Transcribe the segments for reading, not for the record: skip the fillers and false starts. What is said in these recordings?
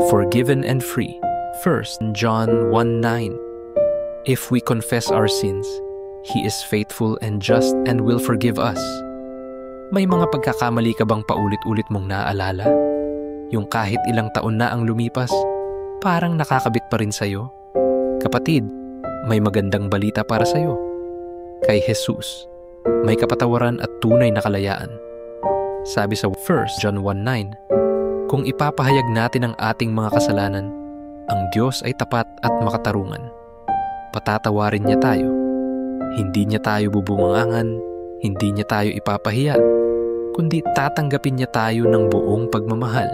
forgiven and free. 1 John 1:9. If we confess our sins, He is faithful and just and will forgive us. May mga pagkakamali ka bang paulit-ulit mong naaalala? Yung kahit ilang taon na ang lumipas, parang nakakabit pa rin sa'yo? Kapatid, may magandang balita para sa'yo. Kay Jesus, may kapatawaran at tunay na kalayaan. Sabi sa 1 John 1:9, kung ipapahayag natin ang ating mga kasalanan, ang Diyos ay tapat at makatarungan. Patatawarin niya tayo. Hindi niya tayo bubungangan, hindi niya tayo ipapahiya, kundi tatanggapin niya tayo ng buong pagmamahal.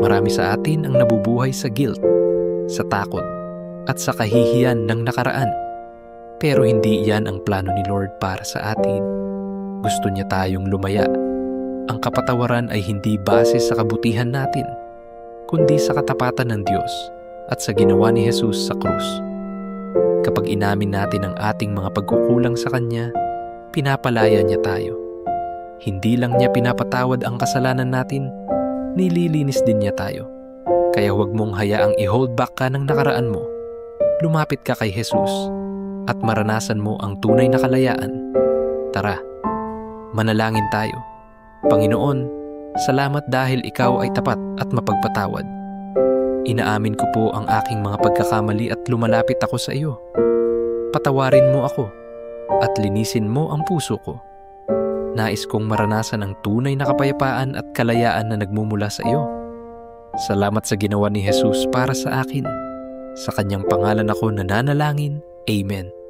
Marami sa atin ang nabubuhay sa guilt, sa takot, at sa kahihiyan ng nakaraan. Pero hindi iyan ang plano ni Lord para sa atin. Gusto niya tayong lumaya. Ang kapatawaran ay hindi base sa kabutihan natin, kundi sa katapatan ng Diyos at sa ginawa ni Jesus sa krus. Kapag inamin natin ang ating mga pagkukulang sa Kanya, pinapalaya niya tayo. Hindi lang niya pinapatawad ang kasalanan natin, nililinis din niya tayo. Kaya huwag mong hayaang i-hold back ka ng nakaraan mo. Lumapit ka kay Jesus at maranasan mo ang tunay na kalayaan. Tara, manalangin tayo. Panginoon, salamat dahil Ikaw ay tapat at mapagpatawad. Inaamin ko po ang aking mga pagkakamali at lumalapit ako sa iyo. Patawarin mo ako at linisin mo ang puso ko. Nais kong maranasan ang tunay na kapayapaan at kalayaan na nagmumula sa iyo. Salamat sa ginawa ni Jesus para sa akin. Sa Kanyang pangalan ako nananalangin. Amen.